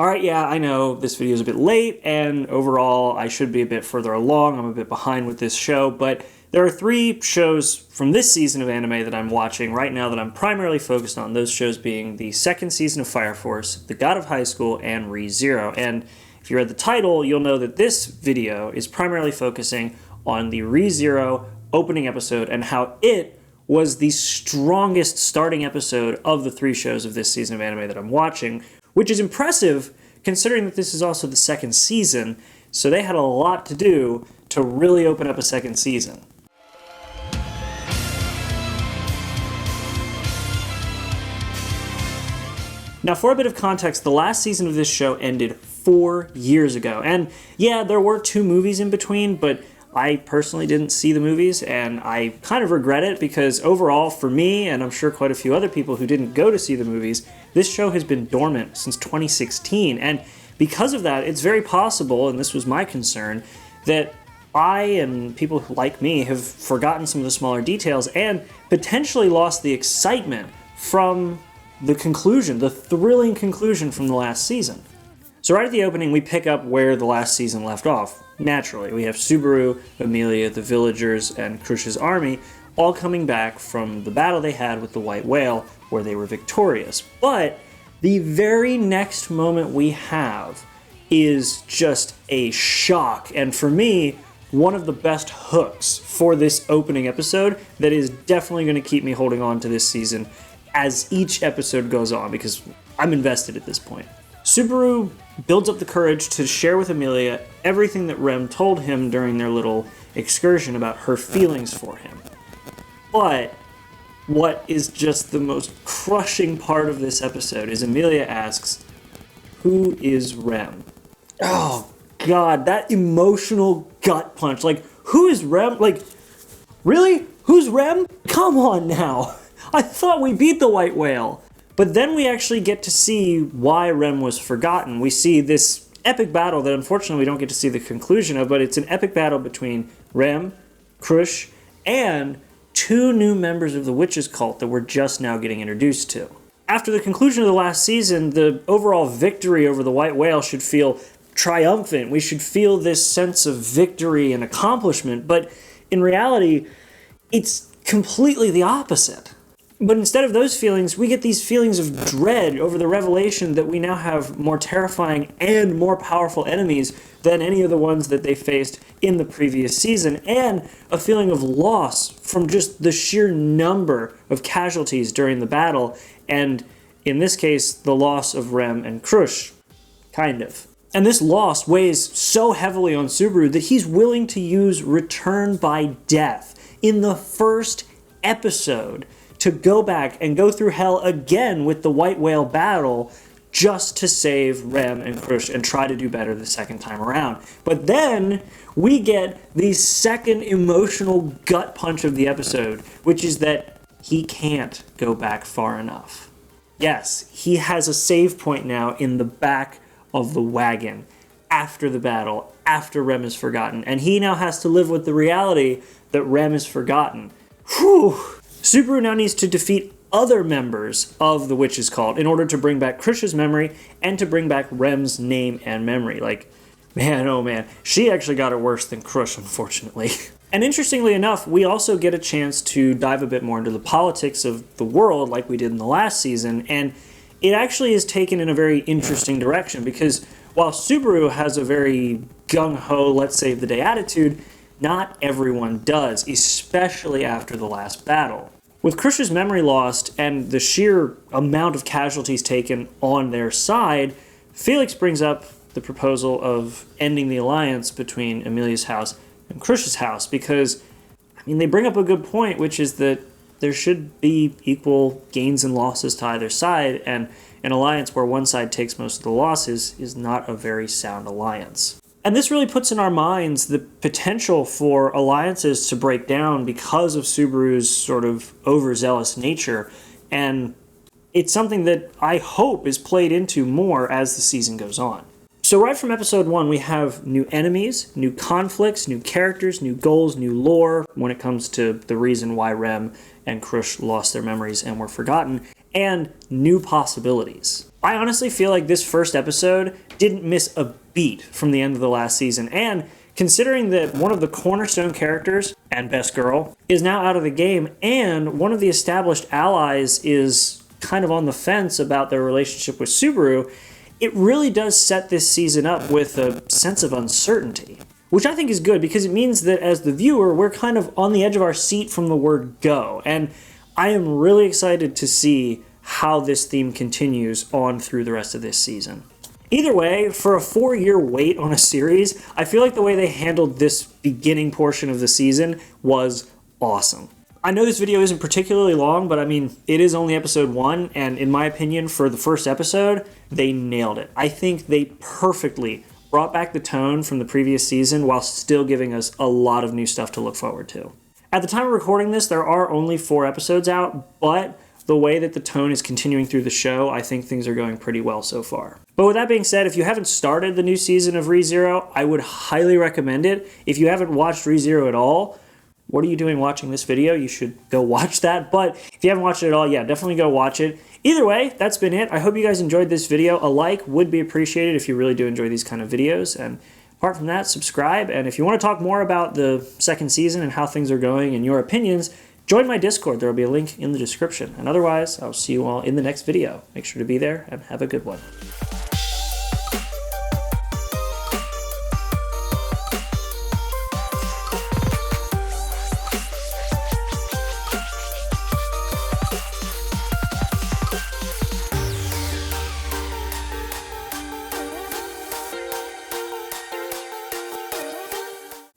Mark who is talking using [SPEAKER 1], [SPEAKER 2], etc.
[SPEAKER 1] Alright, yeah, I know this video is a bit late, and overall I should be a bit further along. I'm a bit behind with this show, but there are 3 shows from this season of anime that I'm watching right now that I'm primarily focused on, those shows being the 2nd season of Fire Force, The God of High School, and Re:Zero. And if you read the title, you'll know that this video is primarily focusing on the Re:Zero opening episode and how it was the strongest starting episode of the 3 shows of this season of anime that I'm watching, which is impressive considering that this is also the 2nd season, so they had a lot to do to really open up a 2nd season. Now, for a bit of context, the last season of this show ended 4 years ago, and yeah, there were 2 movies in between, but I personally didn't see the movies, and I kind of regret it because overall, for me, and I'm sure quite a few other people who didn't go to see the movies, this show has been dormant since 2016, and because of that, it's very possible, and this was my concern, that I and people like me have forgotten some of the smaller details and potentially lost the excitement from the conclusion, the thrilling conclusion from the last season. So right at the opening, we pick up where the last season left off. Naturally, we have Subaru, Emilia, the villagers, and Crush's army all coming back from the battle they had with the White Whale, where they were victorious. But the very next moment we have is just a shock, and for me, one of the best hooks for this opening episode that is definitely going to keep me holding on to this season as each episode goes on, because I'm invested at this point. Subaru builds up the courage to share with Emilia everything that Rem told him during their little excursion about her feelings for him. But what is just the most crushing part of this episode is Emilia asks, "Who is Rem?" Oh god, that emotional gut punch. Like, who is Rem? Like, really? Who's Rem? Come on now. I thought we beat the White Whale. But then we actually get to see why Rem was forgotten. We see this epic battle that unfortunately we don't get to see the conclusion of, but it's an epic battle between Rem, Crush, and 2 new members of the Witches cult that we're just now getting introduced to. After the conclusion of the last season, the overall victory over the White Whale should feel triumphant. We should feel this sense of victory and accomplishment, but in reality, it's completely the opposite. But instead of those feelings, we get these feelings of dread over the revelation that we now have more terrifying and more powerful enemies than any of the ones that they faced in the previous season, and a feeling of loss from just the sheer number of casualties during the battle, and in this case, the loss of Rem and Crush, kind of. And this loss weighs so heavily on Subaru that he's willing to use Return by Death in the first episode to go back and go through hell again with the White Whale battle just to save Rem and Crush and try to do better the second time around. But then we get the second emotional gut punch of the episode, which is that he can't go back far enough. Yes, he has a save point now in the back of the wagon after the battle, after Rem is forgotten, and he now has to live with the reality that Rem is forgotten. Whew! Subaru now needs to defeat other members of the Witches Cult in order to bring back Crush's memory and to bring back Rem's name and memory. Like, man, oh man, she actually got it worse than Crush, unfortunately. And interestingly enough, we also get a chance to dive a bit more into the politics of the world like we did in the last season, and it actually is taken in a very interesting direction because while Subaru has a very gung-ho, let's save the day attitude, not everyone does, especially after the last battle. With Crush's memory lost and the sheer amount of casualties taken on their side, Felix brings up the proposal of ending the alliance between Emilia's house and Crush's house because, I mean, they bring up a good point, which is that there should be equal gains and losses to either side, and an alliance where one side takes most of the losses is not a very sound alliance. And this really puts in our minds the potential for alliances to break down because of Subaru's sort of overzealous nature, and it's something that I hope is played into more as the season goes on. So right from episode 1, we have new enemies, new conflicts, new characters, new goals, new lore when it comes to the reason why Rem and Crush lost their memories and were forgotten. and new possibilities. I honestly feel like this first episode didn't miss a beat from the end of the last season, and considering that one of the cornerstone characters and best girl is now out of the game, and one of the established allies is kind of on the fence about their relationship with Subaru, it really does set this season up with a sense of uncertainty, which I think is good because it means that as the viewer, we're kind of on the edge of our seat from the word go. And I am really excited to see how this theme continues on through the rest of this season. Either way, for a 4-year wait on a series, I feel like the way they handled this beginning portion of the season was awesome. I know this video isn't particularly long, but I mean, it is only episode 1, and in my opinion, for the first episode, they nailed it. I think they perfectly brought back the tone from the previous season while still giving us a lot of new stuff to look forward to. At the time of recording this, there are only 4 episodes out, but the way that the tone is continuing through the show, I think things are going pretty well so far. But with that being said, if you haven't started the new season of ReZero, I would highly recommend it. If you haven't watched ReZero at all, what are you doing watching this video? You should go watch that. But if you haven't watched it at all, yeah, definitely go watch it. Either way, that's been it. I hope you guys enjoyed this video. A like would be appreciated if you really do enjoy these kind of videos. And apart from that, subscribe. And if you want to talk more about the second season and how things are going and your opinions, join my Discord. There will be a link in the description. And otherwise, I'll see you all in the next video. Make sure to be there and have a good one.